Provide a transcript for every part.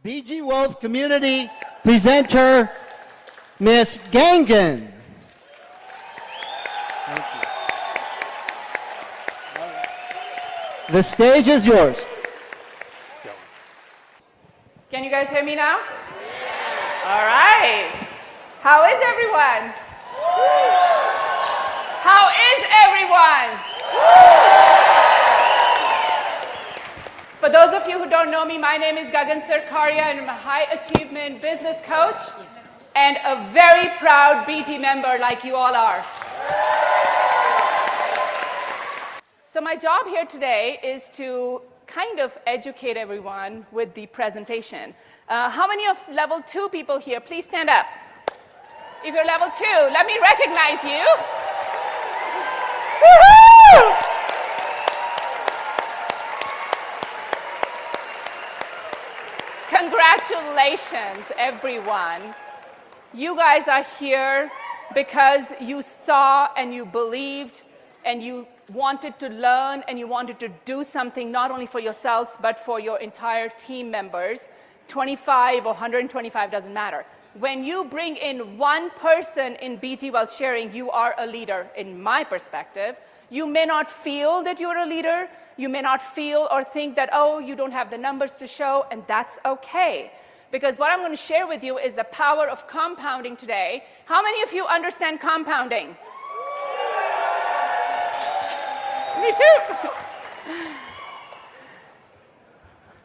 BG Wealth Community presenter, Miss Gagan. Thank you. The stage is yours. Can you guys hear me now? All right. How is everyone? How is everyone? For those of you who don't know me, my name is Gagan Saraf Poddar, and I'm a high achievement business coach and a very proud BT member like you all are. So my job here today is to kind of educate everyone with the presentation. How many of level 2 people here? Please stand up. If you're level 2, let me recognize you. Woohoo! Congratulations, everyone. You guys are here because you saw and you believed and you wanted to learn and you wanted to do something not only for yourselves but for your entire team members. 25 or 125 doesn't matter. When you bring in one person in BT Wealth Sharing, you are a leader in my perspective. You may not feel that you're a leader. You may not feel or think that, oh, you don't have the numbers to show, and that's okay. Because what I'm going to share with you is the power of compounding today. How many of you understand compounding? Me too.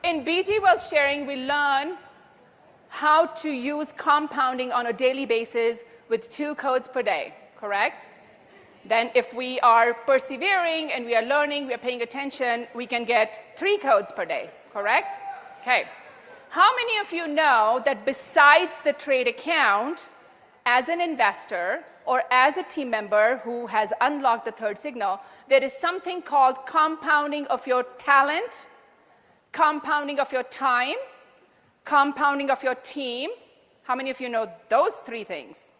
In BT Wealth Sharing, we learn how to use compounding on a daily basis with 2 codes per day, correct? Then if we are persevering and we are learning, we are paying attention, we can get 3 codes per day, correct? Okay. How many of you know that besides the trade account, as an investor or as a team member who has unlocked the 3rd signal, there is something called compounding of your talent, compounding of your time, compounding of your team? How many of you know those 3 things?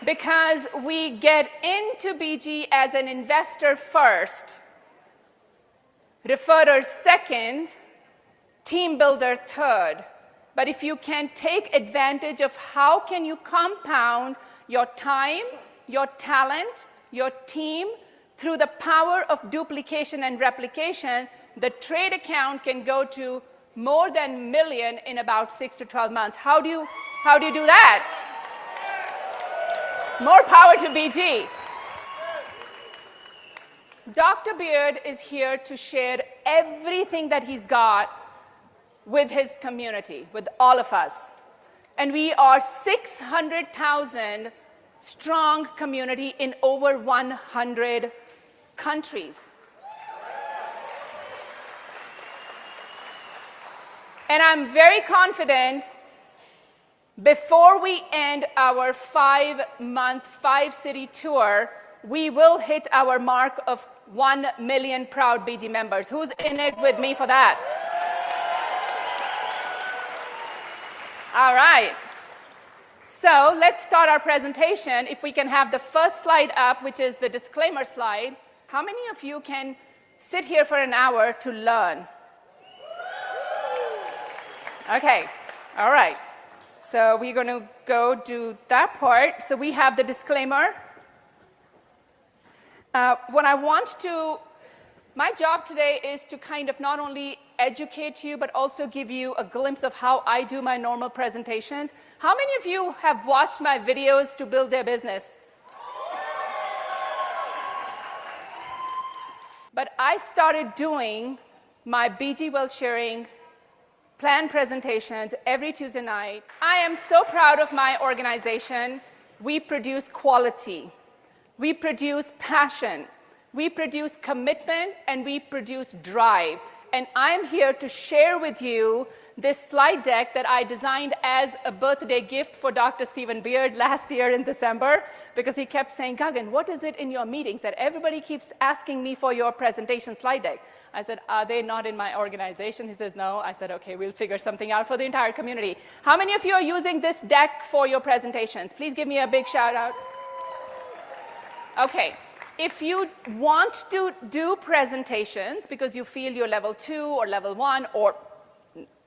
Because we get into BG as an investor first, referrer second, team builder third. But if you can take advantage of how can you compound your time, your talent, your team through the power of duplication and replication, the trade account can go to more than $1 million in about 6 to 12 months. How do you do that? More power to BG. Dr. Beard is here to share everything that he's got with his community, with all of us. And we are 600,000 strong community in over 100 countries. And I'm very confident before we end our 5-month, 5-city tour, we will hit our mark of 1 million proud BG members. Who's in it with me for that? All right. So let's start our presentation. If we can have the first slide up, which is the disclaimer slide. How many of you can sit here for an hour to learn? Okay. All right. So we're going to go do that part. So we have the disclaimer. My job today is to kind of not only educate you, but also give you a glimpse of how I do my normal presentations. How many of you have watched my videos to build their business? But I started doing my BG Wealth Sharing plan presentations every Tuesday night. I am so proud of my organization. We produce quality. We produce passion. We produce commitment, and we produce drive. And I'm here to share with you this slide deck that I designed as a birthday gift for Dr. Stephen Beard last year in December, because he kept saying, Gagan, what is it in your meetings that everybody keeps asking me for your presentation slide deck? I said, are they not in my organization? He says, no. I said, okay, we'll figure something out for the entire community. How many of you are using this deck for your presentations? Please give me a big shout out. Okay. If you want to do presentations because you feel you're level 2 or level 1 or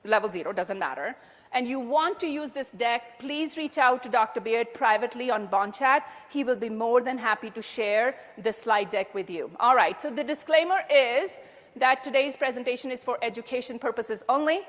level 0, doesn't matter, and you want to use this deck, please reach out to Dr. Beard privately on Bond Chat. He will be more than happy to share the slide deck with you. All right, so the disclaimer is that today's presentation is for education purposes only,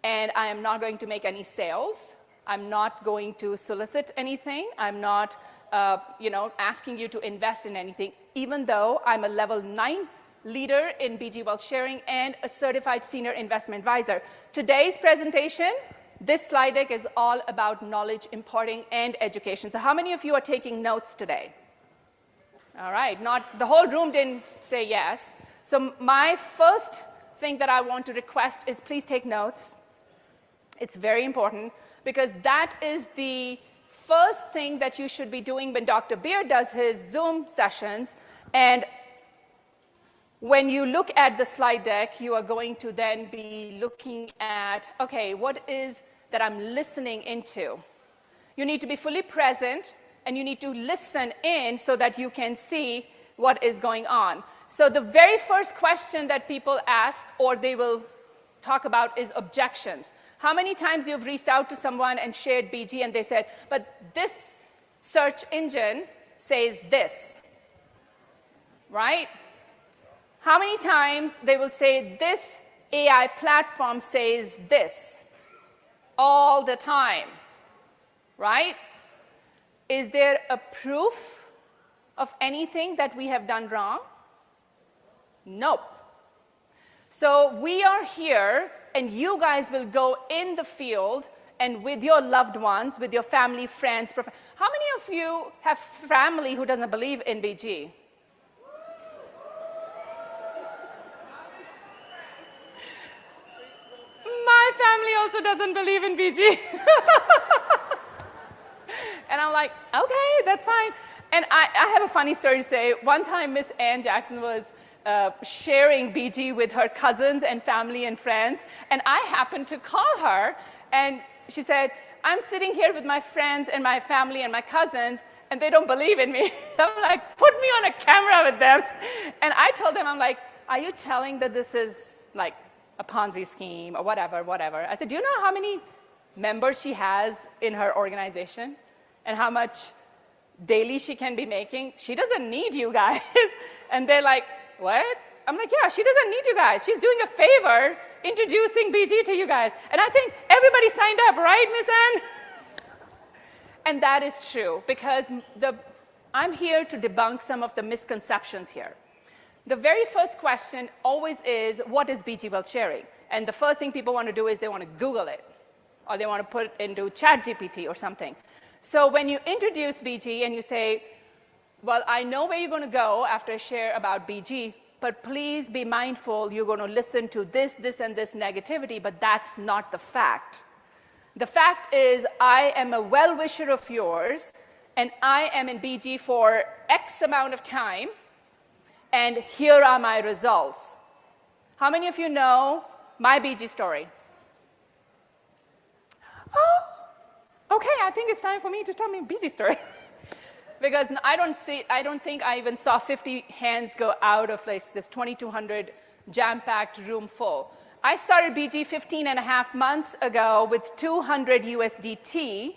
and I am not going to make any sales. I'm not going to solicit anything. I'm not asking you to invest in anything, even though I'm a level 9 leader in BG Wealth Sharing and a certified senior investment advisor. Today's presentation, this slide deck is all about knowledge imparting and education. So how many of you are taking notes today? All right, not the whole room didn't say yes. So my first thing that I want to request is please take notes. It's very important because that is the first thing that you should be doing when Dr. Beard does his Zoom sessions. And when you look at the slide deck, you are going to then be looking at, okay, what is that I'm listening into? You need to be fully present, and you need to listen in so that you can see what is going on. So the very first question that people ask, or they will talk about, is objections. How many times you've reached out to someone and shared BG and they said, but this search engine says this, right? How many times they will say, this AI platform says this? All the time, right? Is there a proof of anything that we have done wrong? Nope. So we are here, and you guys will go in the field and with your loved ones, with your family, friends. How many of you have family who doesn't believe in BG? My family also doesn't believe in BG. And I'm like, okay, that's fine. And I have a funny story to say. One time, Miss Ann Jackson was sharing BG with her cousins and family and friends, and I happened to call her, and she said, I'm sitting here with my friends and my family and my cousins, and they don't believe in me. I'm like, put me on a camera with them. And I told them, I'm like, are you telling that this is like a Ponzi scheme or whatever, whatever? I said, do you know how many members she has in her organization and how much daily she can be making? She doesn't need you guys. And they're like, what? I'm like, yeah, she doesn't need you guys. She's doing a favor introducing BG to you guys. And I think everybody signed up, right, Miss Ann? And that is true, because I'm here to debunk some of the misconceptions here. The very first question always is, what is BG Wealth Sharing? And the first thing people want to do is they want to Google it, or they want to put it into ChatGPT or something. So when you introduce BG and you say, well, I know where you're going to go after I share about BG, but please be mindful you're going to listen to this, this, and this negativity, but that's not the fact. The fact is I am a well-wisher of yours, and I am in BG for X amount of time, and here are my results. How many of you know my BG story? Oh, okay, I think it's time for me to tell my BG story. Because I don't think I even saw 50 hands go out of this 2,200 jam-packed room full. I started BG 15 and a half months ago with 200 USDT,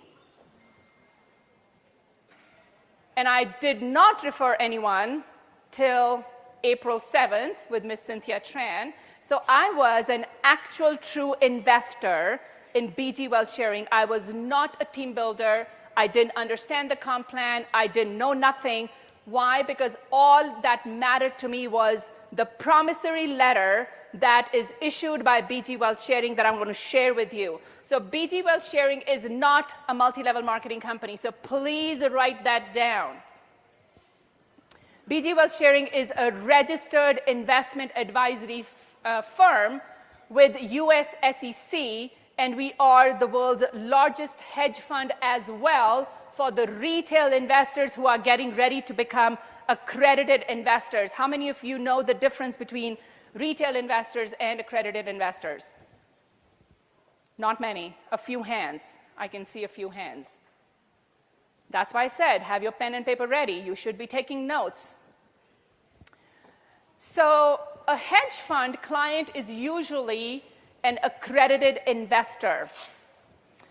and I did not refer anyone till April 7th with Miss Cynthia Tran. So I was an actual true investor in BG Wealth Sharing. I was not a team builder. I didn't understand the comp plan. I didn't know nothing. Why? Because all that mattered to me was the promissory letter that is issued by BG Wealth Sharing that I'm going to share with you. So BG Wealth Sharing is not a multi-level marketing company. So please write that down. BG Wealth Sharing is a registered investment advisory firm with US SEC, and we are the world's largest hedge fund as well for the retail investors who are getting ready to become accredited investors. How many of you know the difference between retail investors and accredited investors? Not many. A few hands. I can see a few hands. That's why I said, have your pen and paper ready. You should be taking notes. So a hedge fund client is usually an accredited investor.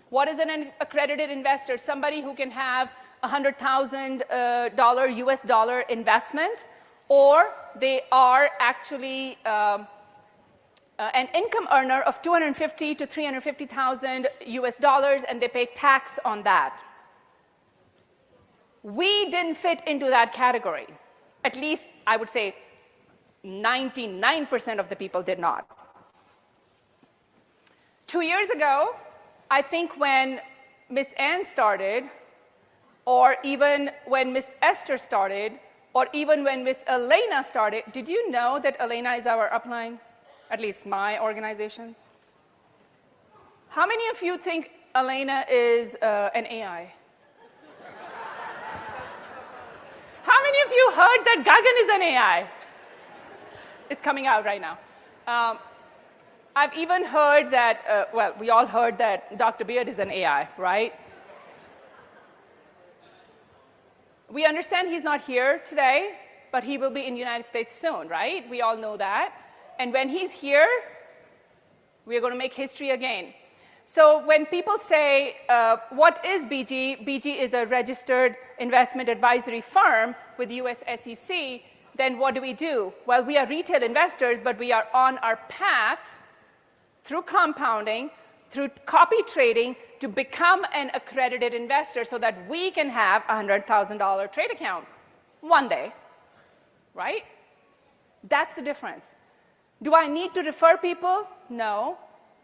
What is an accredited investor? Somebody who can have $100,000 US dollar investment, or they are actually an income earner of $250,000 to $350,000 US dollars, and they pay tax on that. We didn't fit into that category. At least, I would say, 99% of the people did not. 2 years ago, I think when Miss Ann started, or even when Miss Esther started, or even when Miss Elena started, did you know that Elena is our upline? At least my organizations. How many of you think Elena is an AI? How many of you heard that Gagan is an AI? It's coming out right now. I've even heard that, well, we all heard that Dr. Beard is an AI, right? We understand he's not here today, but he will be in the United States soon, right? We all know that. And when he's here, we're going to make history again. So when people say, what is BG? BG is a registered investment advisory firm with the US SEC. Then what do? Well, we are retail investors, but we are on our path through compounding, through copy trading, to become an accredited investor so that we can have a $100,000 trade account one day, right? That's the difference. Do I need to refer people? No.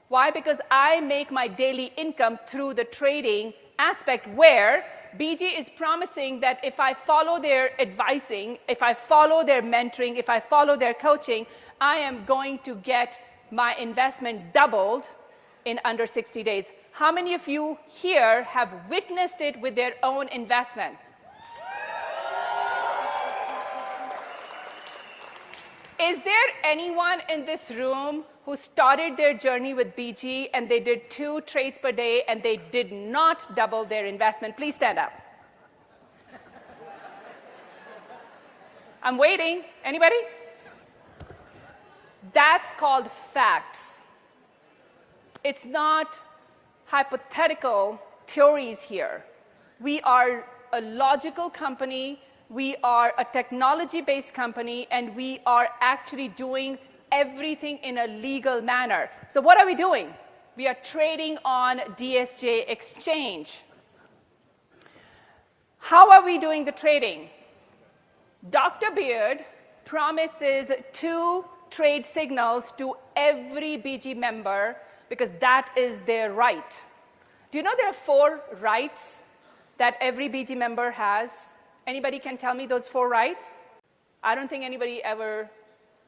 Why? Because I make my daily income through the trading aspect, where BG is promising that if I follow their advising, if I follow their mentoring, if I follow their coaching, I am going to get my investment doubled in under 60 days. How many of you here have witnessed it with their own investment? Is there anyone in this room who started their journey with BG and they did 2 trades per day and they did not double their investment? Please stand up. I'm waiting. Anybody? That's called facts. It's not hypothetical theories here. We are a logical company. We are a technology-based company, and we are actually doing everything in a legal manner. So what are we doing? We are trading on DSJ exchange. How are we doing the trading? Dr. Beard promises 2 trade signals to every BG member because that is their right. Do you know there are 4 rights that every BG member has? Anybody can tell me those 4 rights? I don't think anybody ever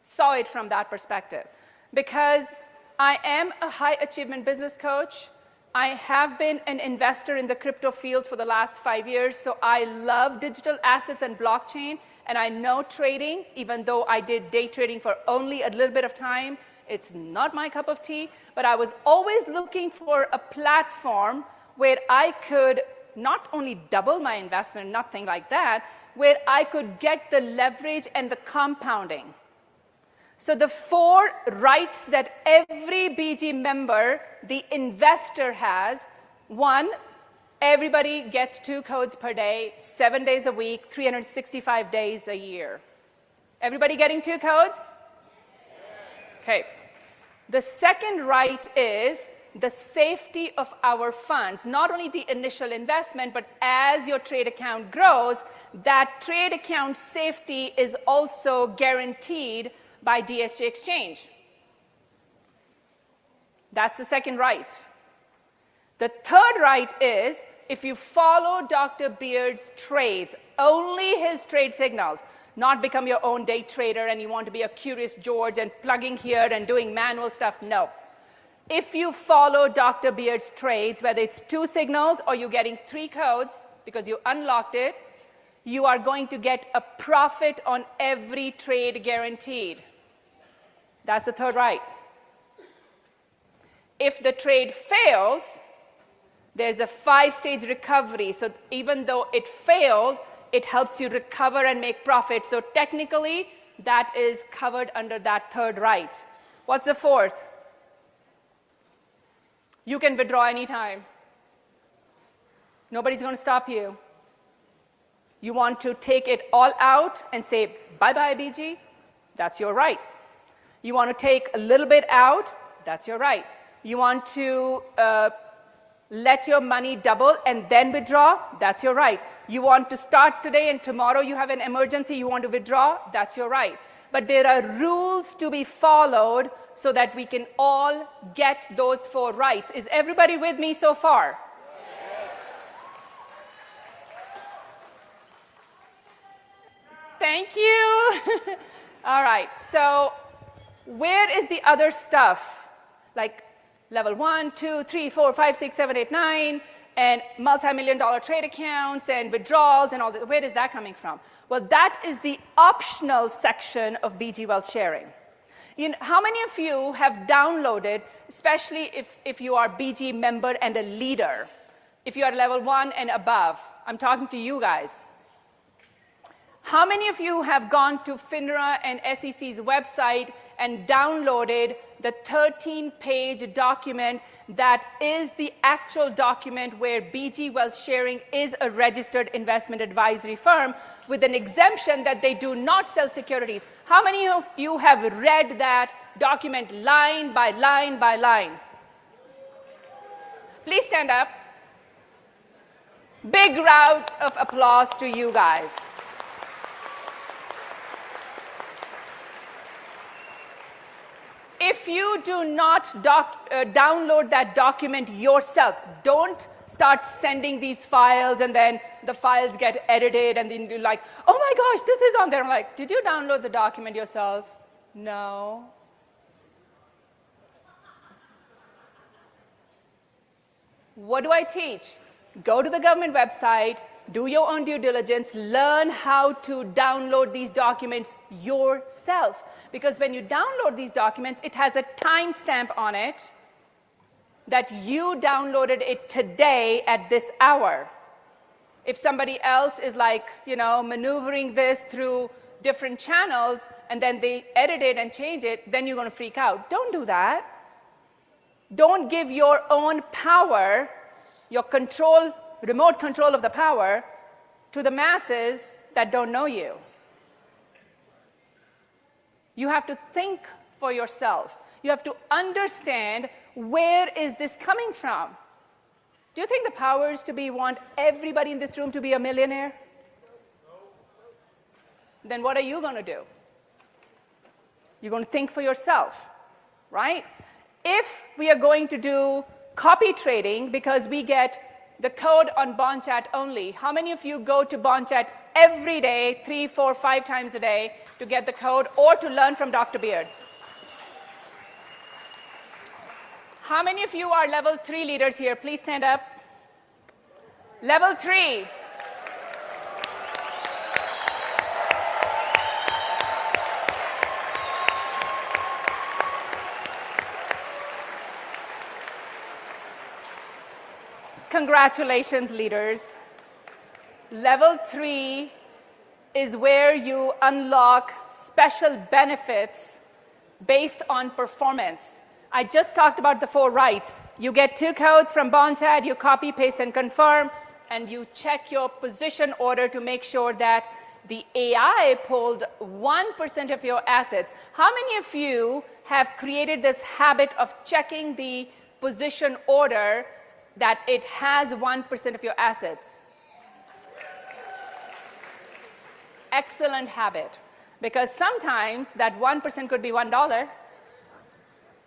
saw it from that perspective. Because I am a high achievement business coach. I have been an investor in the crypto field for the last 5 years, so I love digital assets and blockchain, and I know trading, even though I did day trading for only a little bit of time. It's not my cup of tea, but I was always looking for a platform where I could not only double my investment, nothing like that, where I could get the leverage and the compounding. So the 4 rights that every BG member, the investor has: 1, everybody gets 2 codes per day, 7 days a week, 365 days a year. Everybody getting 2 codes? Okay. The second right is the safety of our funds. Not only the initial investment, but as your trade account grows, that trade account safety is also guaranteed by DSJ Exchange. That's the second right. The third right is, if you follow Dr. Beard's trades, only his trade signals, not become your own day trader and you want to be a curious George and plugging here and doing manual stuff, no. If you follow Dr. Beard's trades, whether it's 2 signals or you're getting 3 codes because you unlocked it, you are going to get a profit on every trade guaranteed. That's the third right. If the trade fails, There's a 5-stage recovery. So even though it failed, it helps you recover and make profit. So technically, that is covered under that third right. What's the fourth? You can withdraw anytime. Nobody's going to stop you. You want to take it all out and say, bye-bye, BG? That's your right. You want to take a little bit out? That's your right. You want to let your money double and then withdraw? That's your right. You want to start today and tomorrow you have an emergency, you want to withdraw? That's your right. But there are rules to be followed so that we can all get those 4 rights. Is everybody with me so far? Yes. Thank you. All right, so where is the other stuff? Like level 1, 2, 3, 4, 5, 6, 7, 8, 9, and multi-million-dollar trade accounts and withdrawals and all that. Where is that coming from? Well, that is the optional section of BG Wealth Sharing. You know, how many of you have downloaded, especially if you are BG member and a leader, if you are level 1 and above? I'm talking to you guys. How many of you have gone to FINRA and SEC's website and downloaded the 13-page document that is the actual document where BG Wealth Sharing is a registered investment advisory firm with an exemption that they do not sell securities? How many of you have read that document line by line by line? Please stand up. Big round of applause to you guys. If you do not download that document yourself, don't start sending these files and then the files get edited and then you're like, oh my gosh, this is on there. I'm like, did you download the document yourself? No. What do I teach? Go to the government website, do your own due diligence, learn how to download these documents yourself. Because when you download these documents, it has a timestamp on it that you downloaded it today at this hour. If somebody else is like, you know, maneuvering this through different channels and then they edit it and change it, then you're going to freak out. Don't do that. Don't give your own power, your control, remote control of the power, to the masses that don't know you. You have to think for yourself. You have to understand, where is this coming from? Do you think the powers to be want everybody in this room to be a millionaire? Then what are you going to do? You're going to think for yourself, right? If we are going to do copy trading because we get the code on bond chat only, how many of you go to bond chat every day, 3, 4, 5 times a day to get the code or to learn from Dr. Beard? How many of you are level 3 leaders here? Please stand up. Level 3. Congratulations, leaders. Level 3 is where you unlock special benefits based on performance. I just talked about the 4 rights. You get 2 codes from BondChat, you copy, paste, and confirm, and you check your position order to make sure that the AI pulled 1% of your assets. How many of you have created this habit of checking the position order that it has 1% of your assets? Excellent habit, because sometimes that 1% could be $1,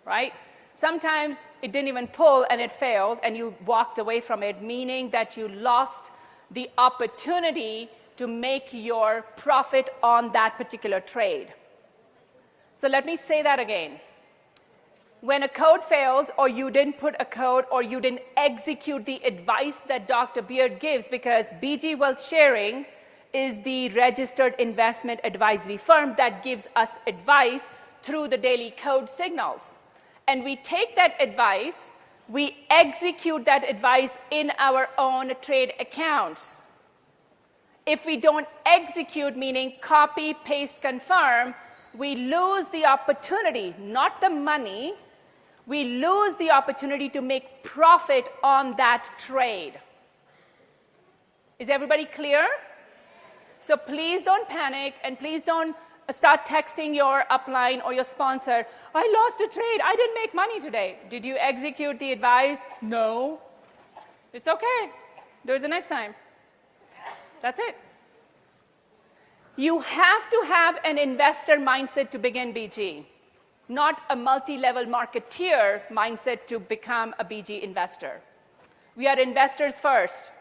right? Sometimes it didn't even pull and it failed and you walked away from it, meaning that you lost the opportunity to make your profit on that particular trade. So let me say that again. When a code fails, or you didn't put a code, or you didn't execute the advice that Dr. Beard gives, because BG Wealth Sharing is the registered investment advisory firm that gives us advice through the daily code signals. And we take that advice, We execute that advice in our own trade accounts. If we don't execute, meaning copy, paste, confirm, we lose the opportunity, not the money, we lose the opportunity to make profit on that trade. Is everybody clear? So please don't panic, and please don't start texting your upline or your sponsor, I lost a trade, I didn't make money today. Did you execute the advice? No. It's okay. Do it the next time. That's it. You have to have an investor mindset to begin BG, not a multi-level marketeer mindset to become a BG investor. We are investors first.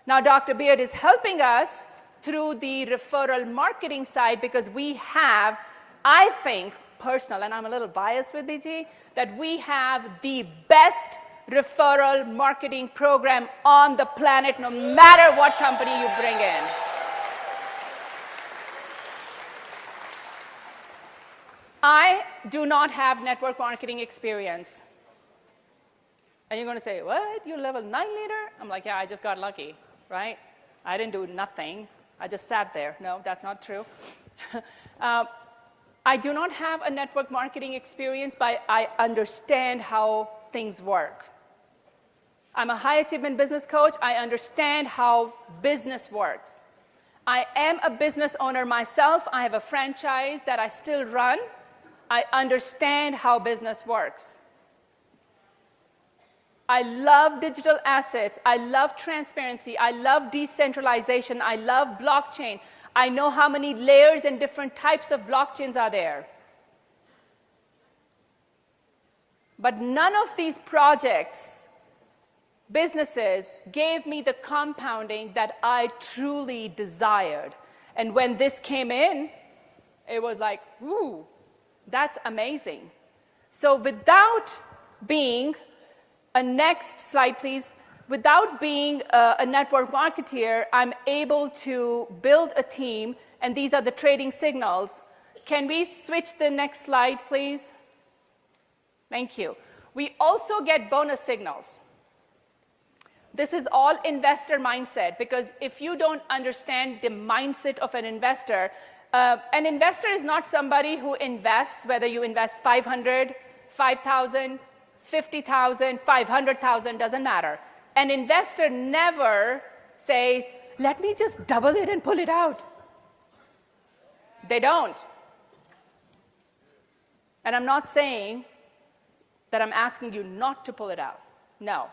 Now, Dr. Beard is helping us through the referral marketing side because we have, I think, personal, and I'm a little biased with BG, that we have the best referral marketing program on the planet, no matter what company you bring in. I do not have network marketing experience. And you're going to say, what? You're level 9 leader? I'm like, yeah, I just got lucky, right? I didn't do nothing. I just sat there. No, that's not true. I do not have a network marketing experience, but I understand how things work. I'm a high achievement business coach. I understand how business works. I am a business owner myself. I have a franchise that I still run. I understand how business works. I love digital assets. I love transparency. I love decentralization. I love blockchain. I know how many layers and different types of blockchains are there. But none of these projects, businesses, gave me the compounding that I truly desired. And when this came in, it was like, ooh, that's amazing. So without being next slide, please. Without being a network marketeer, I'm able to build a team, and these are the trading signals. Can we switch the next slide, please? Thank you. We also get bonus signals. This is all investor mindset, because if you don't understand the mindset of an investor is not somebody who invests, whether you invest 500, 5,000, 50,000, 500,000, doesn't matter. An investor never says, let me just double it and pull it out. They don't. And I'm not saying that I'm asking you not to pull it out. No.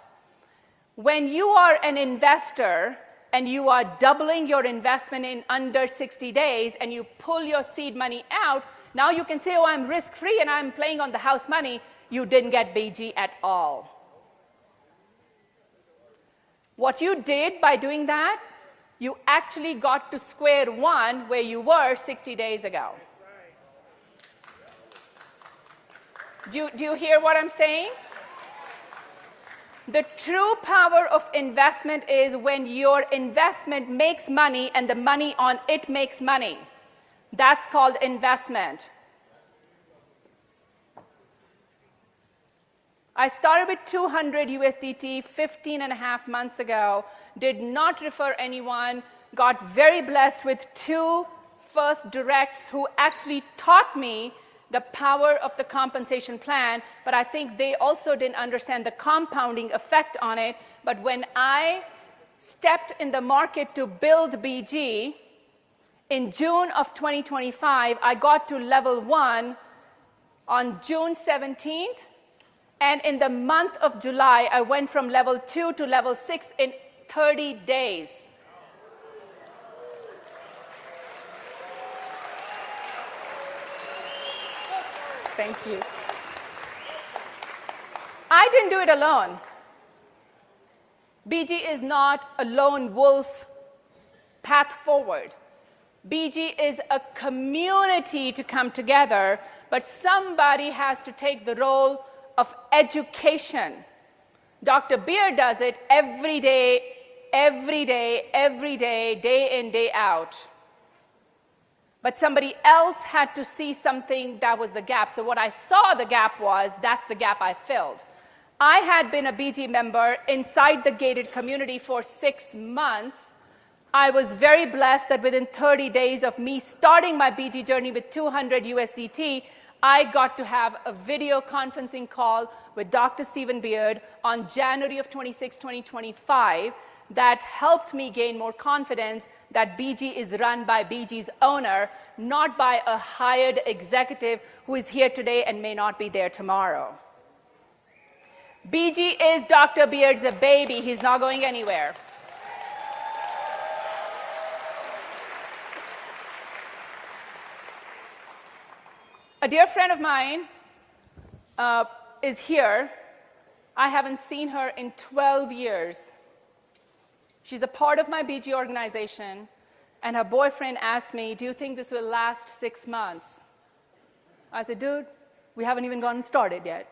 When you are an investor and you are doubling your investment in under 60 days and you pull your seed money out, now you can say, oh, I'm risk-free and I'm playing on the house money. You didn't get BG at all. What you did by doing that, you actually got to square one where you were 60 days ago. Do you hear what I'm saying? The true power of investment is when your investment makes money and the money on it makes money. That's called investment. I started with 200 USDT 15 and a half months ago, did not refer anyone, got very blessed with 2 first directs who actually taught me the power of the compensation plan, but I think they also didn't understand the compounding effect on it. But when I stepped in the market to build BG, in June of 2025, I got to level 1 on June 17th, and in the month of July, I went from level 2 to level 6 in 30 days. Thank you. I didn't do it alone. BG is not a lone wolf path forward. BG is a community to come together, but somebody has to take the role of education. Dr. Beer does it every day, every day, every day, day in, day out. But somebody else had to see something that was the gap. So what I saw the gap was, that's the gap I filled. I had been a BG member inside the gated community for 6 months. I was very blessed that within 30 days of me starting my BG journey with 200 USDT, I got to have a video conferencing call with Dr. Stephen Beard on January of 2025 that helped me gain more confidence that BG is run by BG's owner, not by a hired executive who is here today and may not be there tomorrow. BG is Dr. Beard's a baby. He's not going anywhere. A dear friend of mine is here. I haven't seen her in 12 years. She's a part of my BG organization, and her boyfriend asked me, do you think this will last 6 months? I said, dude, we haven't even gotten started yet.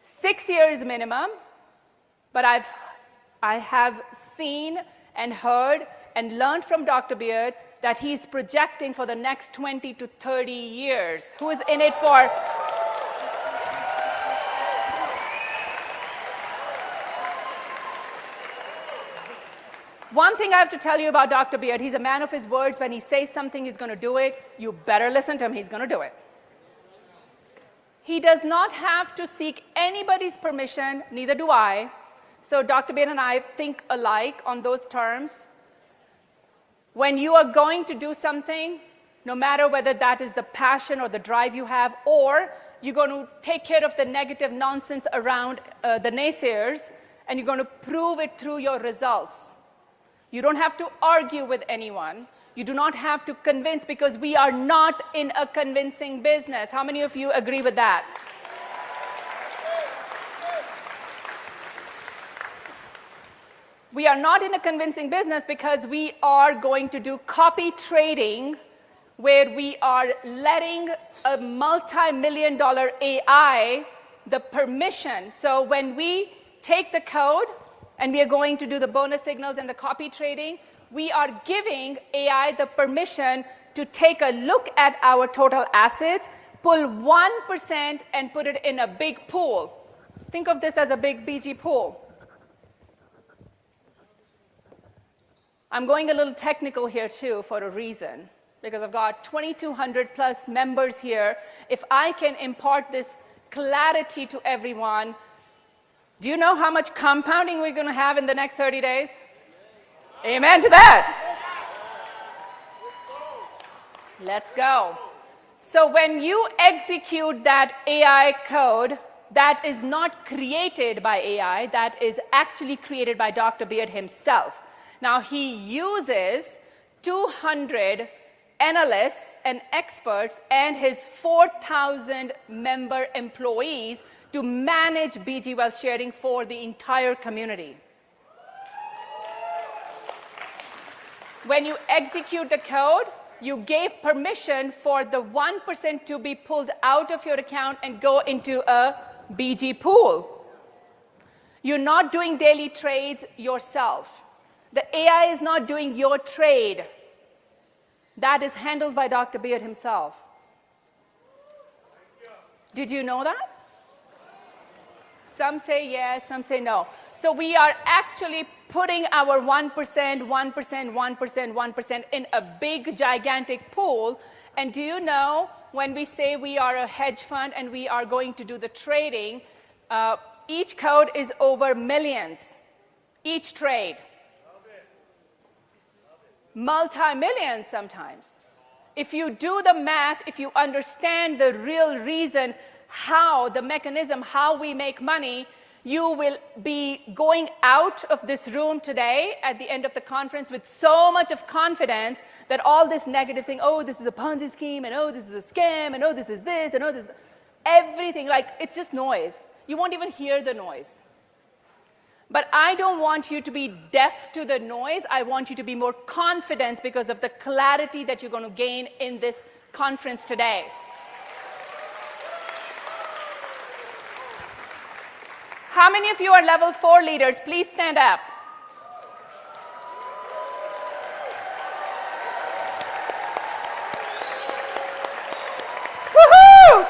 6 years minimum, but I have seen and heard and learned from Dr. Beard that he's projecting for the next 20 to 30 years. Who is in it for? One thing I have to tell you about Dr. Beard, he's a man of his words. When he says something, he's going to do it. You better listen to him. He's going to do it. He does not have to seek anybody's permission, neither do I. So Dr. Beard and I think alike on those terms. When you are going to do something, no matter whether that is the passion or the drive you have, or you're going to take care of the negative nonsense around the naysayers, and you're going to prove it through your results. You don't have to argue with anyone. You do not have to convince, because we are not in a convincing business. How many of you agree with that? We are not in a convincing business because we are going to do copy trading, where we are letting a multi-million-dollar AI the permission. So when we take the code and we are going to do the bonus signals and the copy trading, we are giving AI the permission to take a look at our total assets, pull 1% and put it in a big pool. Think of this as a big BG pool. I'm going a little technical here too for a reason, because I've got 2,200 plus members here. If I can impart this clarity to everyone, do you know how much compounding we're going to have in the next 30 days? Amen to that. Let's go. So when you execute that AI code, that is not created by AI, that is actually created by Dr. Beard himself. Now, he uses 200 analysts and experts and his 4,000 member employees to manage BG wealth sharing for the entire community. When you execute the code, you gave permission for the 1% to be pulled out of your account and go into a BG pool. You're not doing daily trades yourself. The AI is not doing your trade. That is handled by Dr. Beard himself. Did you know that? Some say yes, some say no. So we are actually putting our 1%, 1%, 1%, 1% in a big, gigantic pool. And do you know, when we say we are a hedge fund and we are going to do the trading, each code is over millions, each trade. Multi-millions sometimes. If you do the math, if you understand the real reason, how the mechanism, how we make money, you will be going out of this room today at the end of the conference with so much of confidence that all this negative thing, oh, this is a Ponzi scheme, and oh, this is a scam, and oh, this is this, and oh, this, everything, like, it's just noise. You won't even hear the noise. But I don't want you to be deaf to the noise. I want you to be more confident because of the clarity that you're going to gain in this conference today. How many of you are level 4 leaders? Please stand up. Woohoo!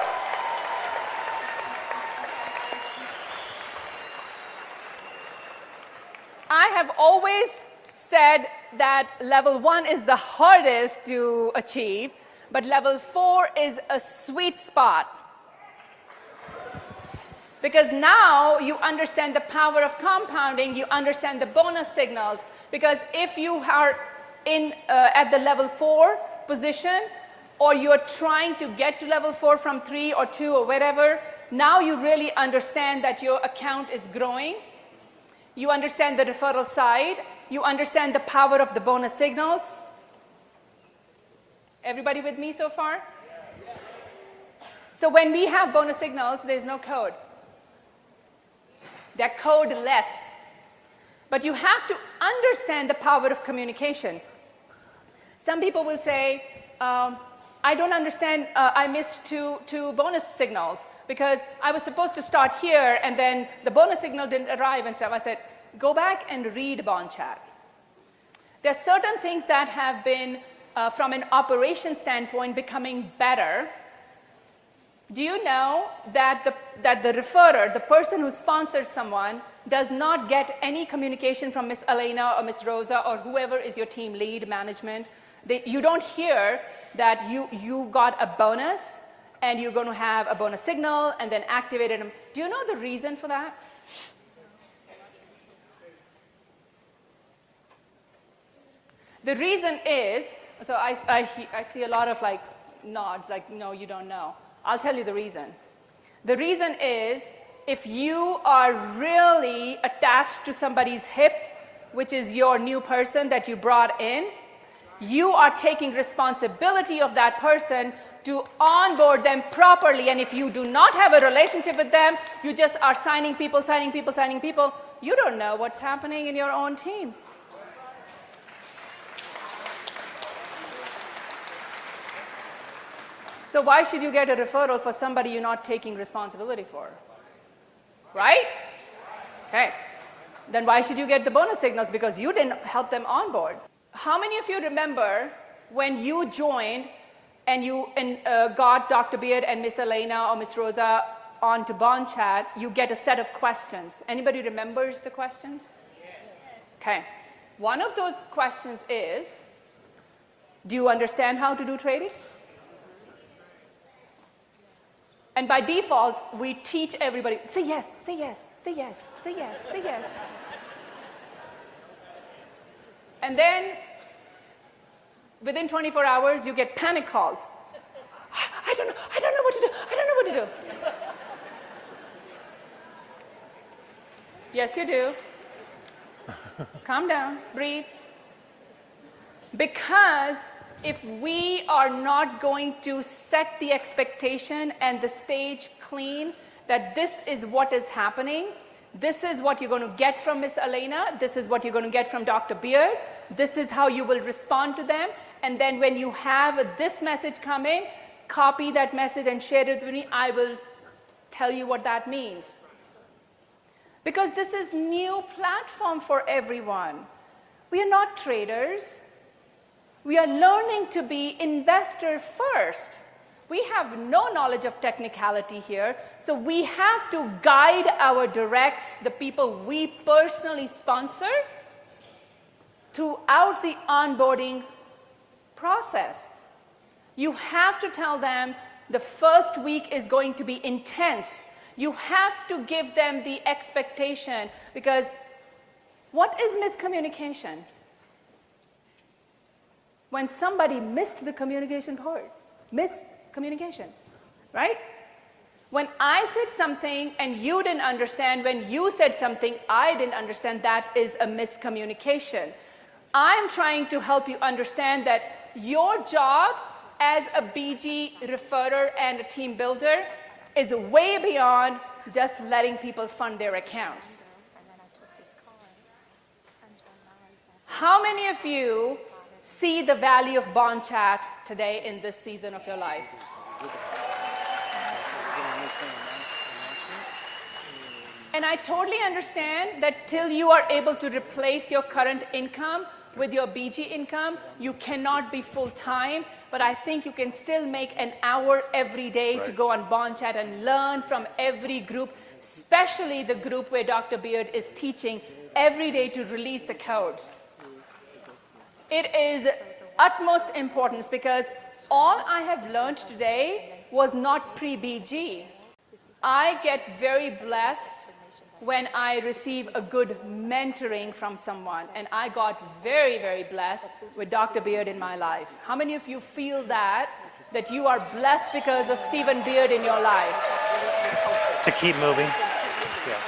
have always said that level 1 is the hardest to achieve, but level 4 is a sweet spot. Because now you understand the power of compounding, you understand the bonus signals. Because if you are at the level 4 position, or you're trying to get to level 4 from 3 or 2 or wherever, now you really understand that your account is growing. You understand the referral side. You understand the power of the bonus signals. Everybody with me so far? So when we have bonus signals, there's no code. They're codeless. But you have to understand the power of communication. Some people will say, I don't understand, I missed two bonus signals because I was supposed to start here and then the bonus signal didn't arrive and stuff. I said, go back and read Bond Chat. There are certain things that have been, from an operation standpoint, becoming better. Do you know that the referrer, the person who sponsors someone, does not get any communication from Miss Elena or Miss Rosa or whoever is your team lead, management? You don't hear that you got a bonus and you're going to have a bonus signal and then activate it. Do you know the reason for that? The reason is, so I see a lot of like nods, like, no, you don't know. I'll tell you the reason. The reason is if you are really attached to somebody's hip, which is your new person that you brought in, you are taking responsibility of that person to onboard them properly. And if you do not have a relationship with them, you just are signing people, signing people, signing people. You don't know what's happening in your own team. So why should you get a referral for somebody you're not taking responsibility for? Right? Okay. Then why should you get the bonus signals? Because you didn't help them onboard. How many of you remember when you joined and you got Dr. Beard and Miss Elena or Miss Rosa onto Bond Chat, you get a set of questions. Anybody remembers the questions? Yes. Okay. One of those questions is, do you understand how to do trading? And by default, we teach everybody, say yes, say yes, say yes, say yes, say yes. And then, within 24 hours, you get panic calls. I don't know what to do, I don't know what to do. Yes, you do. Calm down, breathe. Because if we are not going to set the expectation and the stage clean that this is what is happening, this is what you're going to get from Miss Elena, this is what you're going to get from Dr. Beard, this is how you will respond to them, and then when you have this message come in, copy that message and share it with me, I will tell you what that means. Because this is new platform for everyone. We are not traders. We are learning to be investor first. We have no knowledge of technicality here, so we have to guide our directs, the people we personally sponsor, throughout the onboarding process. You have to tell them the first week is going to be intense. You have to give them the expectation, because what is miscommunication? When somebody missed the communication part. Miscommunication, right? When I said something and you didn't understand, when you said something I didn't understand, that is a miscommunication. I'm trying to help you understand that your job as a BG referrer and a team builder is way beyond just letting people fund their accounts. How many of you see the value of Bond Chat today in this season of your life? And I totally understand that till you are able to replace your current income with your BG income, you cannot be full-time, but I think you can still make an hour every day to go on Bond Chat and learn from every group, especially the group where Dr. Beard is teaching every day to release the codes. It is utmost importance because all I have learned today was not pre-BG. I get very blessed when I receive a good mentoring from someone, and I got very, very blessed with Dr. Beard in my life. How many of you feel that you are blessed because of Stephen Beard in your life? To keep moving. Yeah.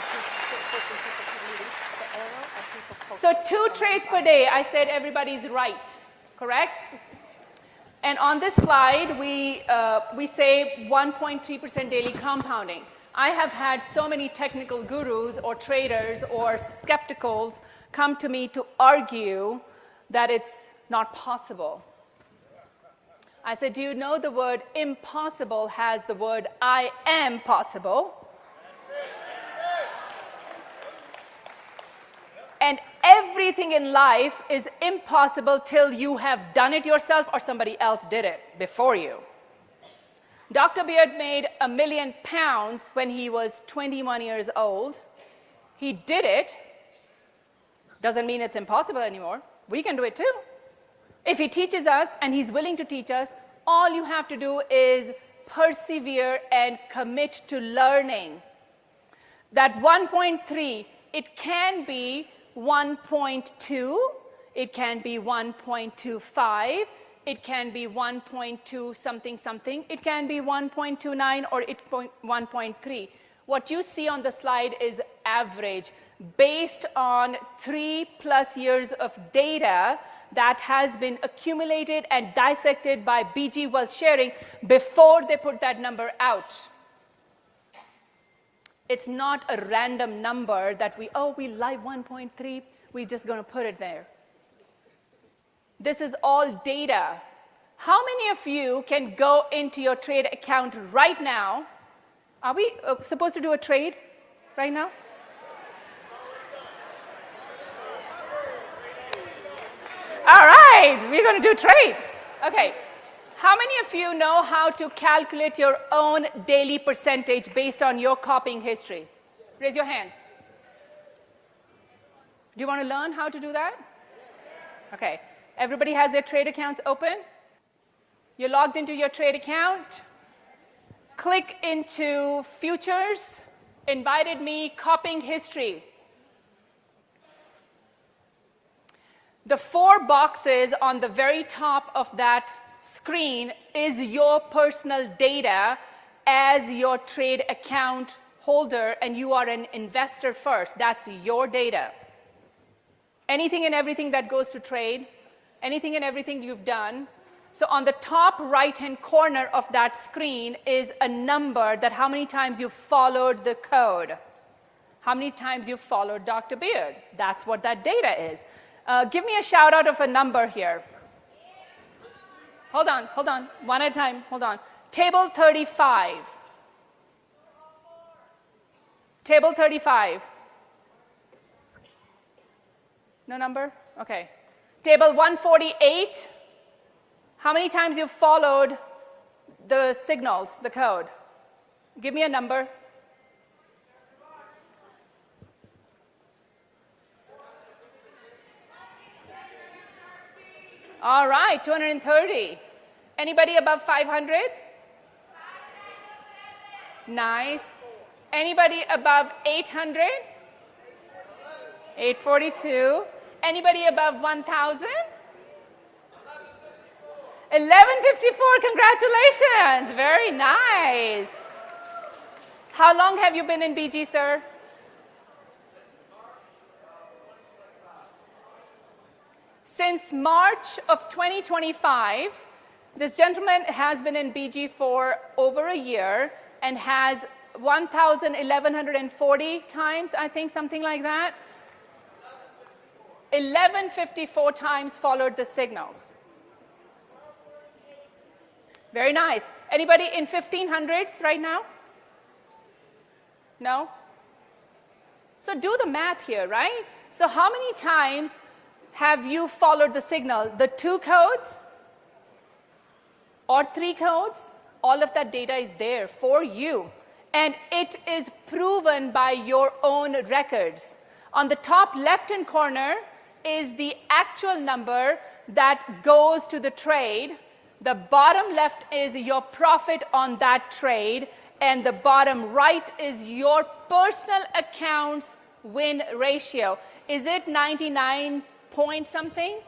So 2 trades per day, I said everybody's right, correct? And on this slide, we say 1.3% daily compounding. I have had so many technical gurus or traders or skepticals come to me to argue that it's not possible. I said, do you know the word impossible has the word I am possible? And everything in life is impossible till you have done it yourself or somebody else did it before you. Dr. Beard made £1 million when he was 21 years old. He did it. Doesn't mean it's impossible anymore. We can do it too. If he teaches us and he's willing to teach us, all you have to do is persevere and commit to learning. That 1.3, it can be 1.2, it can be 1.25, it can be 1.2 something something, it can be 1.29 or 1.3. What you see on the slide is average based on 3+ years of data that has been accumulated and dissected by BG Wealth Sharing before they put that number out. It's not a random number that we like 1.3, we're just going to put it there. This is all data. How many of you can go into your trade account right now? Are we supposed to do a trade right now? All right, we're going to do trade. Okay. How many of you know how to calculate your own daily percentage based on your copying history? Raise your hands. Do you want to learn how to do that? Okay. Everybody has their trade accounts open? You're logged into your trade account. Click into futures, invited me, copying history. The 4 boxes on the very top of that screen is your personal data as your trade account holder, and you are an investor first. That's your data. Anything and everything that goes to trade, anything and everything you've done. So on the top right-hand corner of that screen is a number that how many times you followed the code. How many times you followed Dr. Beard. That's what that data is. Give me a shout out of a number here. Hold on. One at a time, hold on. Table 35. Table 35. No number? Okay. Table 148. How many times you followed the signals, the code? Give me a number. All right, 230. Anybody above 500? Nice. Anybody above 800? 842. Anybody above 1,000? 1154, congratulations. Very nice. How long have you been in BG, sir? Since March of 2025, this gentleman has been in BG for over a year and has 1,140 times, I think, something like that. 1154 times followed the signals. Very nice. Anybody in 1500s right now? No? So do the math here, right? So how many times have you followed the signal? The 2 codes or 3 codes? All of that data is there for you. And it is proven by your own records. On the top left-hand corner is the actual number that goes to the trade. The bottom left is your profit on that trade, and the bottom right is your personal account's win ratio. Is it 99 point something?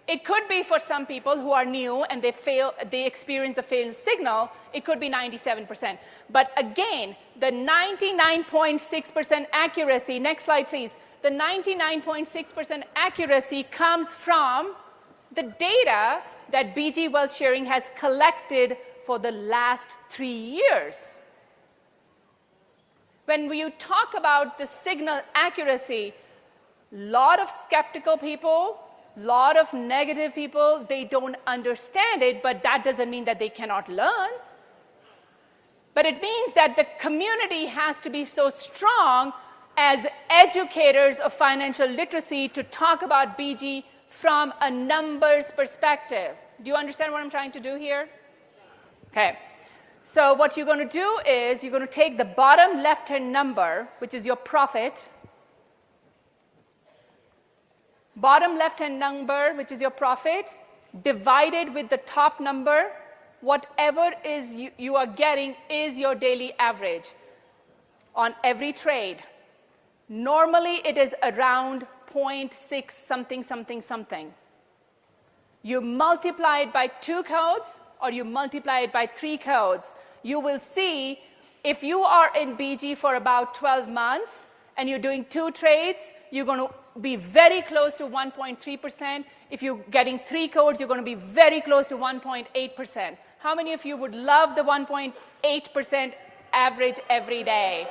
It could be for some people who are new and they experience a failed signal, it could be 97%. But again, the 99.6% accuracy, next slide please, the 99.6% accuracy comes from the data that BG Wealth Sharing has collected for the last 3 years. When you talk about the signal accuracy, a lot of skeptical people, lot of negative people, they don't understand it, but that doesn't mean that they cannot learn. But it means that the community has to be so strong as educators of financial literacy to talk about BG from a numbers perspective. Do you understand what I'm trying to do here? Okay. So what you're going to do is you're going to take the bottom left-hand number, which is your profit, bottom left-hand number, which is your profit, divided with the top number, whatever is you are getting is your daily average on every trade. Normally, it is around 0.6 something, something, something. You multiply it by 2 codes, or you multiply it by 3 codes. You will see if you are in BG for about 12 months, and you're doing 2 trades, you're going to be very close to 1.3%. If you're getting 3 codes, you're going to be very close to 1.8%. How many of you would love the 1.8% average every day?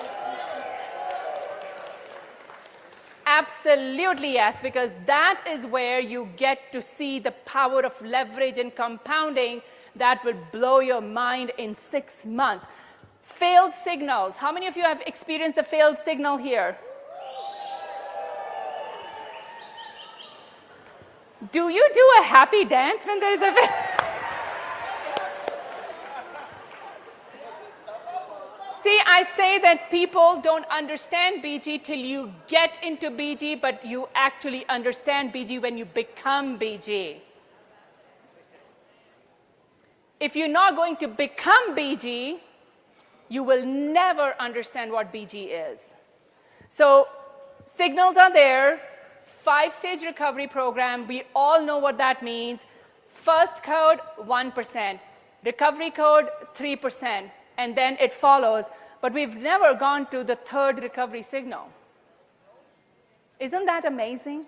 Absolutely yes, because that is where you get to see the power of leverage and compounding that will blow your mind in 6 months. Failed signals. How many of you have experienced a failed signal here? Do you do a happy dance when there is a See, I say that people don't understand BG till you get into BG, but you actually understand BG when you become BG. If you're not going to become BG, you will never understand what BG is. So signals are there. 5-stage recovery program, we all know what that means. First code, 1%. Recovery code, 3%. And then it follows. But we've never gone to the 3rd recovery signal. Isn't that amazing?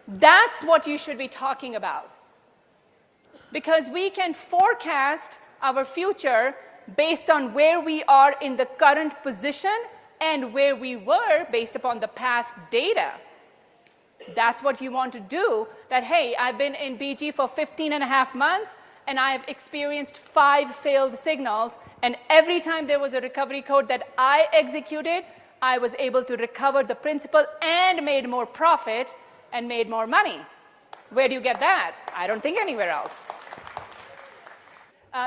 That's what you should be talking about. Because we can forecast our future based on where we are in the current position and where we were based upon the past data. That's what you want to do, that, hey, I've been in BG for 15.5 months, and I've experienced 5 failed signals, and every time there was a recovery code that I executed, I was able to recover the principal and made more profit and made more money. Where do you get that? I don't think anywhere else.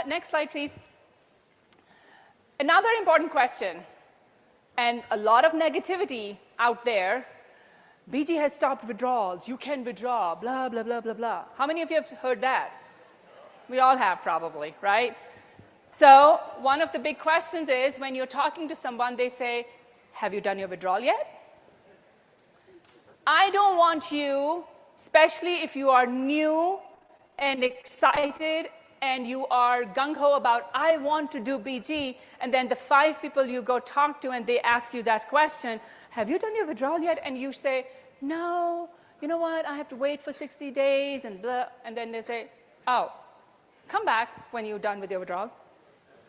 Next slide, please. Another important question, and a lot of negativity out there. BG has stopped withdrawals. You can withdraw, blah, blah, blah, blah, blah. How many of you have heard that? We all have probably, right? So one of the big questions is when you're talking to someone, they say, have you done your withdrawal yet? I don't want you, especially if you are new and excited and you are gung-ho about, I want to do BG, and then the 5 people you go talk to and they ask you that question, have you done your withdrawal yet? And you say, no, you know what, I have to wait for 60 days and blah. And then they say, oh, come back when you're done with your withdrawal,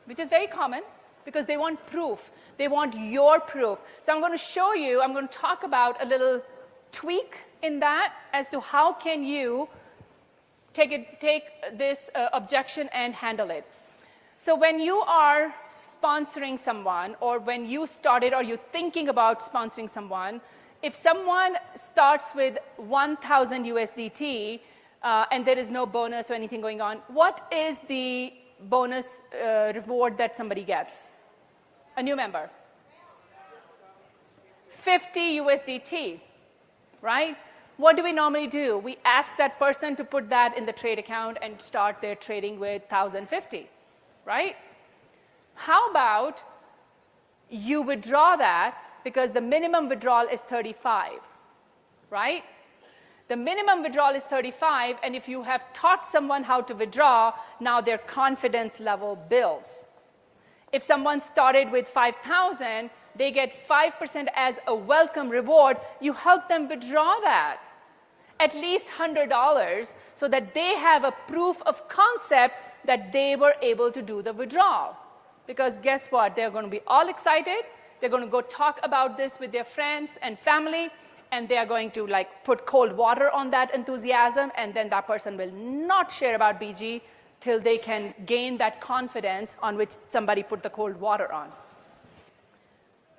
which is very common because they want proof. They want your proof. So I'm going to show you, I'm going to talk about a little tweak in that as to how can you take this objection and handle it. So when you are sponsoring someone, or when you started or you're thinking about sponsoring someone, if someone starts with 1,000 USDT and there is no bonus or anything going on, what is the bonus reward that somebody gets? A new member. 50 USDT, right? What do we normally do? We ask that person to put that in the trade account and start their trading with 1,050, right? How about you withdraw that because the minimum withdrawal is 35, right? The minimum withdrawal is 35, and if you have taught someone how to withdraw, now their confidence level builds. If someone started with 5,000, they get 5% as a welcome reward. You help them withdraw that, at least $100, so that they have a proof of concept that they were able to do the withdrawal. Because guess what? They're going to be all excited. They're going to go talk about this with their friends and family, and they are going to put cold water on that enthusiasm, and then that person will not share about BG till they can gain that confidence on which somebody put the cold water on.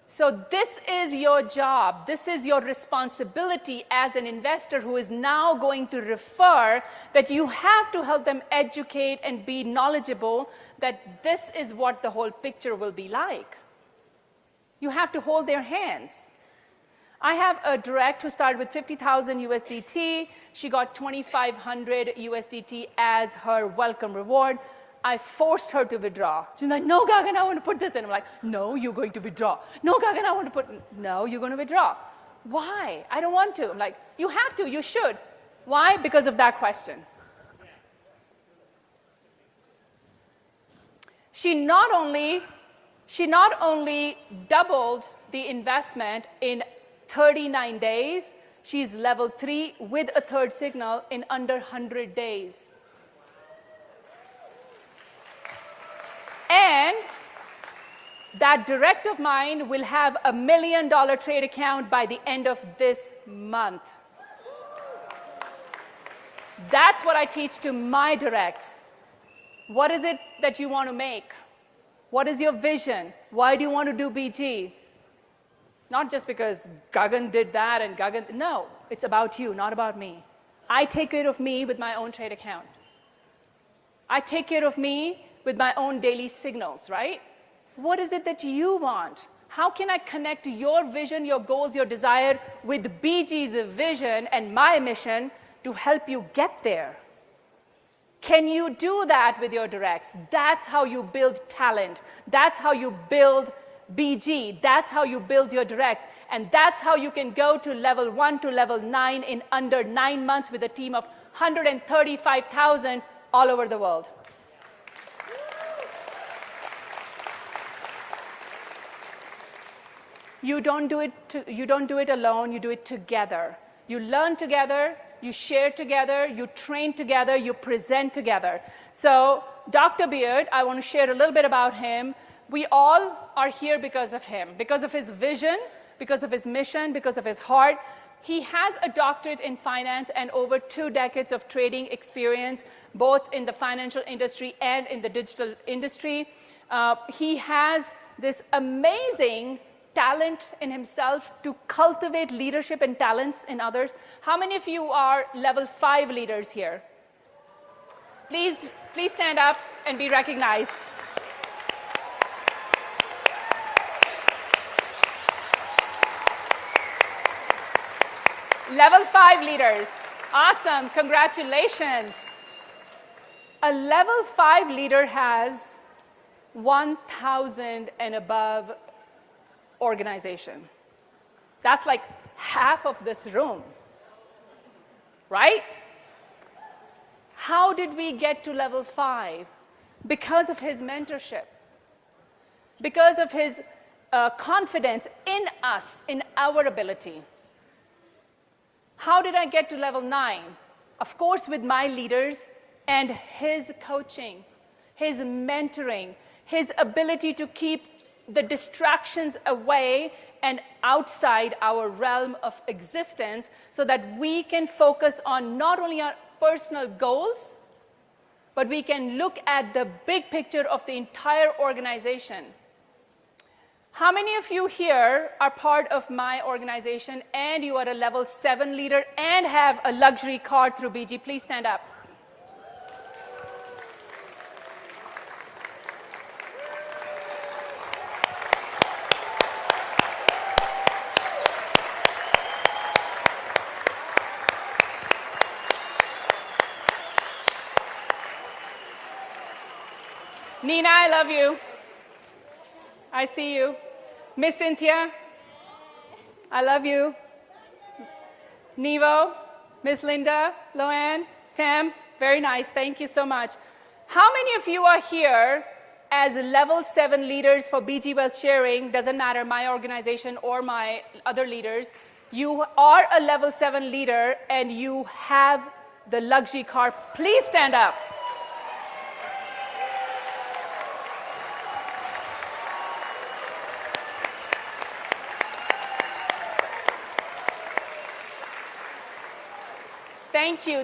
So this is your job. This is your responsibility as an investor who is now going to refer, that you have to help them educate and be knowledgeable that this is what the whole picture will be like. You have to hold their hands. I have a direct who started with 50,000 USDT. She got 2,500 USDT as her welcome reward. I forced her to withdraw. She's like, no, Gagan, I want to put this in. I'm like, no, you're going to withdraw. No, Gagan, I want to put, no, you're going to withdraw. Why? I don't want to. I'm like, you have to, you should. Why? Because of that question. She not only doubled the investment in 39 days, she's level 3 with a third signal in under 100 days. And that direct of mine will have $1 million trade account by the end of this month. That's what I teach to my directs. What is it that you want to make? What is your vision? Why do you want to do BG? Not just because Gagan did that and Gagan, no, it's about you, not about me. I take care of me with my own trade account. I take care of me with my own daily signals, right? What is it that you want? How can I connect your vision, your goals, your desire with BG's vision and my mission to help you get there? Can you do that with your directs? That's how you build talent. That's how you build BG. That's how you build your directs. And that's how you can go to level 1 to level 9 in under 9 months with a team of 135,000 all over the world. You don't do it alone, you do it together. You learn together, you share together, you train together, you present together. So Dr. Beard, I want to share a little bit about him. We all are here because of him, because of his vision, because of his mission, because of his heart. He has a doctorate in finance and over 2 decades of trading experience, both in the financial industry and in the digital industry. He has this amazing talent in himself to cultivate leadership and talents in others. How many of you are level 5 leaders here? Please stand up and be recognized. Level 5 leaders. Awesome. Congratulations. A level 5 leader has 1,000 and above organization. That's like half of this room, right? How did we get to level 5? Because of his mentorship, because of his confidence in us, in our ability. How did I get to level 9? Of course, with my leaders and his coaching, his mentoring, his ability to keep the distractions away and outside our realm of existence so that we can focus on not only our personal goals, but we can look at the big picture of the entire organization. How many of you here are part of my organization and you are a level 7 leader and have a luxury car through BG? Please stand up. Nina, I love you. I see you. Miss Cynthia, I love you. Nevo, Miss Linda, Loanne, Tam, very nice. Thank you so much. How many of you are here as level 7 leaders for BG Wealth Sharing? Doesn't matter, my organization or my other leaders. You are a level 7 leader and you have the luxury car. Please stand up.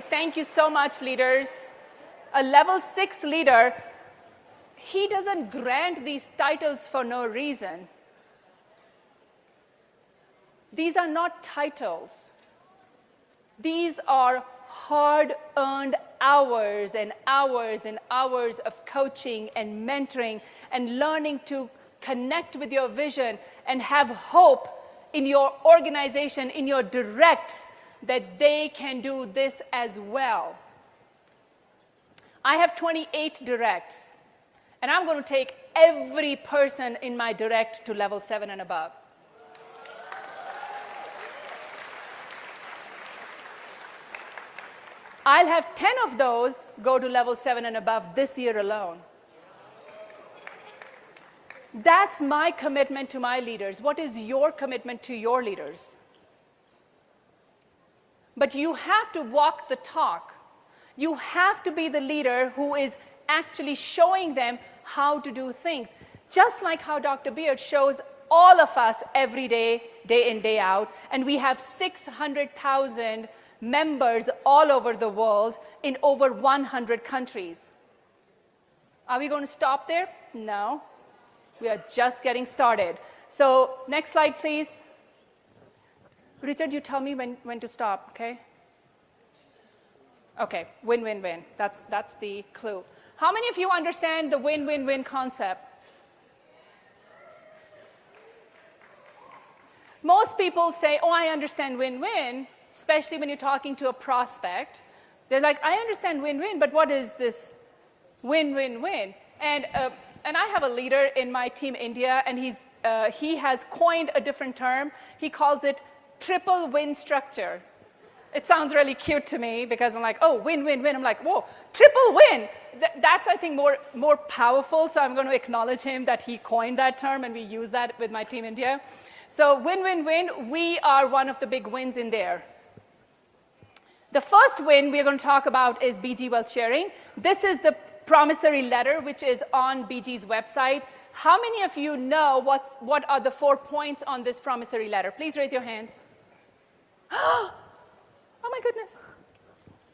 Thank you so much, leaders. A level 6 leader, he doesn't grant these titles for no reason. These are not titles. These are hard-earned hours and hours and hours of coaching and mentoring and learning to connect with your vision and have hope in your organization, in your directs, that they can do this as well. I have 28 directs, and I'm going to take every person in my direct to level 7 and above. I'll have 10 of those go to level 7 and above this year alone. That's my commitment to my leaders. What is your commitment to your leaders? But you have to walk the talk. You have to be the leader who is actually showing them how to do things. Just like how Dr. Beard shows all of us every day, day in, day out. And we have 600,000 members all over the world in over 100 countries. Are we going to stop there? No. We are just getting started. So next slide, please. Richard, you tell me when to stop, okay? Okay, win-win-win. That's the clue. How many of you understand the win-win-win concept? Most people say, oh, I understand win-win, especially when you're talking to a prospect. They're like, I understand win-win, but what is this win-win-win? And I have a leader in my team, India, and he has coined a different term. He calls it triple win structure. It sounds really cute to me because I'm like, oh, win, win, win. I'm like, whoa, triple win. That's, I think, more powerful. So I'm going to acknowledge him that he coined that term, and we use that with my team India. So win, win, win, we are one of the big wins in there. The first win we're going to talk about is BG Wealth Sharing. This is the promissory letter, which is on BG's website. How many of you know what are the 4 points on this promissory letter? Please raise your hands. Oh my goodness.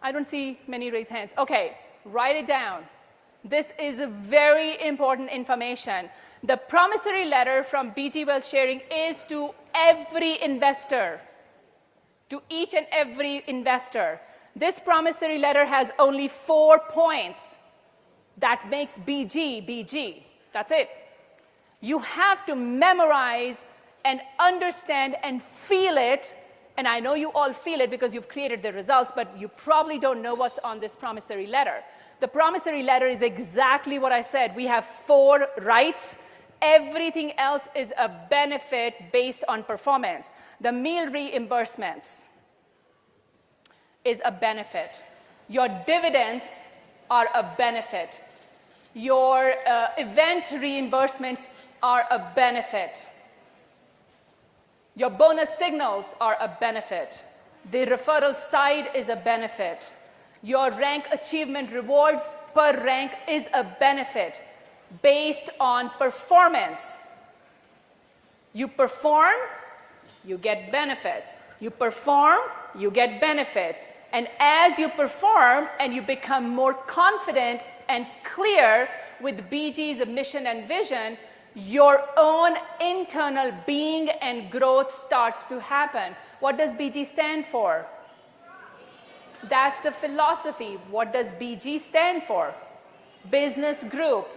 I don't see many raised hands. Okay, write it down. This is very important information. The promissory letter from BG Wealth Sharing is to every investor, to each and every investor. This promissory letter has only 4 points. That makes BG, BG. That's it. You have to memorize and understand and feel it. And I know you all feel it because you've created the results, but you probably don't know what's on this promissory letter. The promissory letter is exactly what I said. We have 4 rights. Everything else is a benefit based on performance. The meal reimbursements is a benefit. Your dividends are a benefit. Your event reimbursements are a benefit. Your bonus signals are a benefit. The referral side is a benefit. Your rank achievement rewards per rank is a benefit based on performance. You perform, you get benefits. You perform, you get benefits. And as you perform and you become more confident and clear with BG's mission and vision, your own internal being and growth starts to happen. What does BG stand for? That's the philosophy. What does BG stand for? Business group.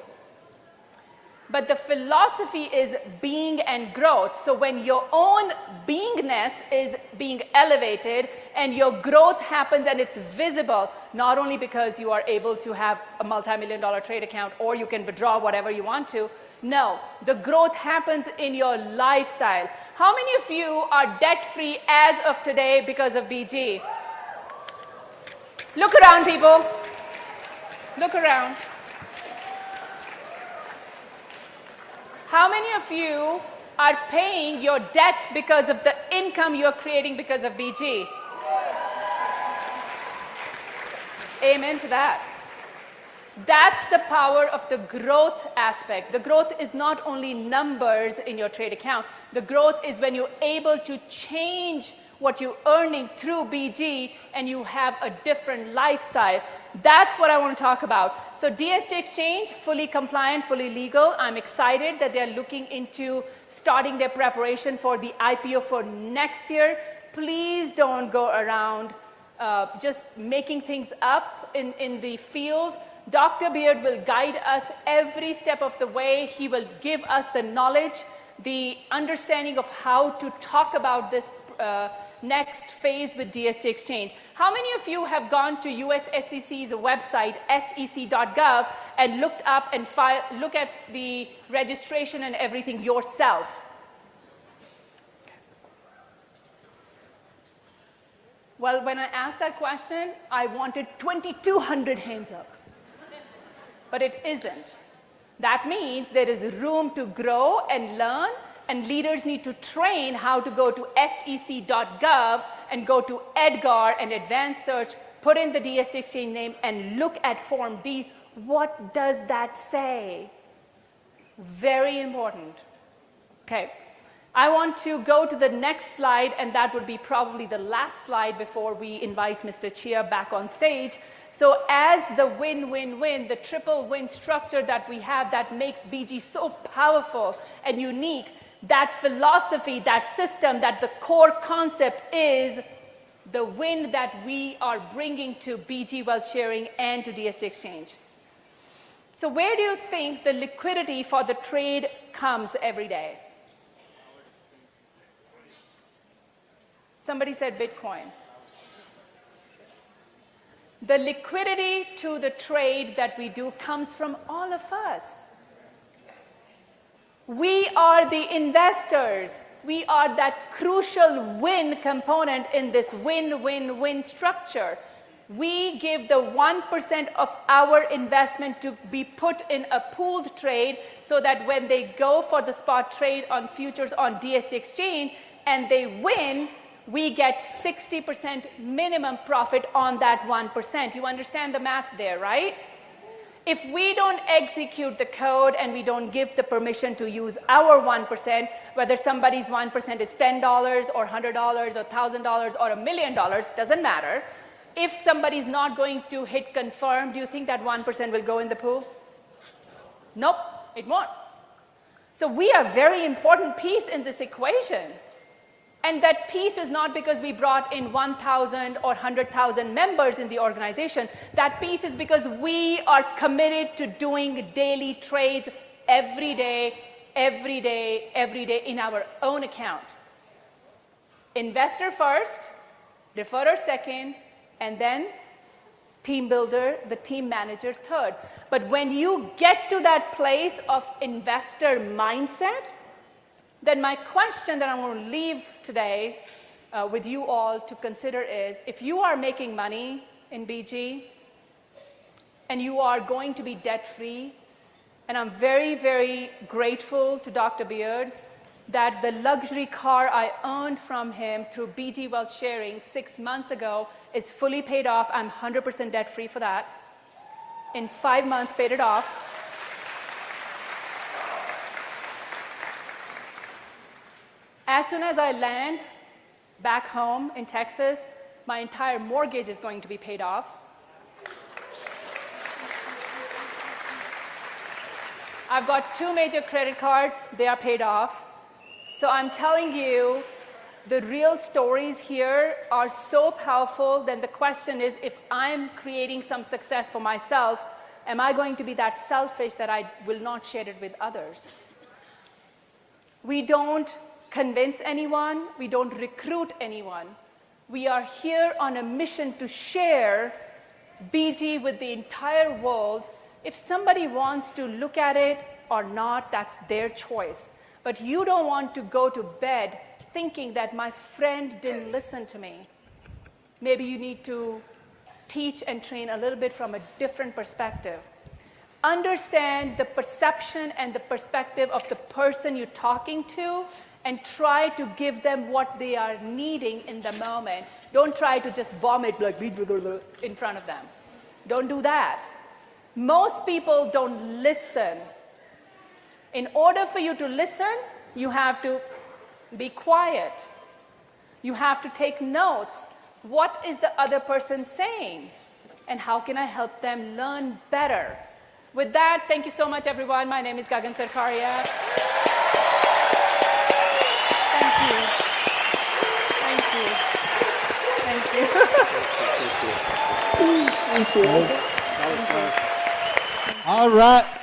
But the philosophy is being and growth. So when your own beingness is being elevated, and your growth happens and it's visible, not only because you are able to have a multi-million-dollar trade account or you can withdraw whatever you want to. No, the growth happens in your lifestyle. How many of you are debt-free as of today because of BG? Look around, people. Look around. How many of you are paying your debt because of the income you're creating because of BG? Amen to that. That's the power of the growth aspect. The growth is not only numbers in your trade account. The growth is when you're able to change what you're earning through BG and you have a different lifestyle. That's what I want to talk about. So DST Exchange, fully compliant, fully legal. I'm excited that they're looking into starting their preparation for the IPO for next year. Please don't go around just making things up in the field. Dr. Beard will guide us every step of the way. He will give us the knowledge, the understanding of how to talk about this next phase with DST Exchange. How many of you have gone to US SEC's website, sec.gov, and looked up and look at the registration and everything yourself? Well, when I asked that question, I wanted 2,200 hands up. But it isn't. That means there is room to grow and learn, and leaders need to train how to go to sec.gov and go to Edgar and advanced search, put in the DST Exchange name, and look at Form D. What does that say? Very important. Okay. I want to go to the next slide, and that would be probably the last slide before we invite Mr. Chia back on stage. So as the win-win-win, the triple win structure that we have that makes BG so powerful and unique, that philosophy, that system, that the core concept is the win that we are bringing to BG Wealth Sharing and to DST Exchange. So where do you think the liquidity for the trade comes every day? Somebody said Bitcoin. The liquidity to the trade that we do comes from all of us. We are the investors. We are that crucial win component in this win-win-win structure. We give the 1% of our investment to be put in a pooled trade so that when they go for the spot trade on futures on DST Exchange and they win, we get 60% minimum profit on that 1%. You understand the math there, right? If we don't execute the code and we don't give the permission to use our 1%, whether somebody's 1% is $10 or $100 or $1,000 or $1 million, doesn't matter. If somebody's not going to hit confirm, do you think that 1% will go in the pool? Nope, it won't. So we are a very important piece in this equation. And that piece is not because we brought in 1,000 or 100,000 members in the organization. That piece is because we are committed to doing daily trades every day, every day, every day in our own account. Investor first, deferrer second, and then team builder, the team manager third. But when you get to that place of investor mindset, then my question that I want to leave today with you all to consider is, if you are making money in BG and you are going to be debt-free, and I'm very, very grateful to Dr. Beard that the luxury car I earned from him through BG Wealth Sharing 6 months ago is fully paid off. I'm 100% debt-free for that. In 5 months, paid it off. As soon as I land back home in Texas, my entire mortgage is going to be paid off. I've got 2 major credit cards, they are paid off. So I'm telling you, the real stories here are so powerful. Then the question is, if I'm creating some success for myself, am I going to be that selfish that I will not share it with others? We don't convince anyone. We don't recruit anyone. We are here on a mission to share BG with the entire world. If somebody wants to look at it or not, that's their choice. But you don't want to go to bed thinking that my friend didn't listen to me. Maybe you need to teach and train a little bit from a different perspective. Understand the perception and the perspective of the person you're talking to and try to give them what they are needing in the moment. Don't try to just vomit like in front of them. Don't do that. Most people don't listen. In order for you to listen, you have to be quiet. You have to take notes. What is the other person saying? And how can I help them learn better? With that, thank you so much, everyone. My name is Gagan Saraf Poddar. Thank you. Thank you. Thank you. All right.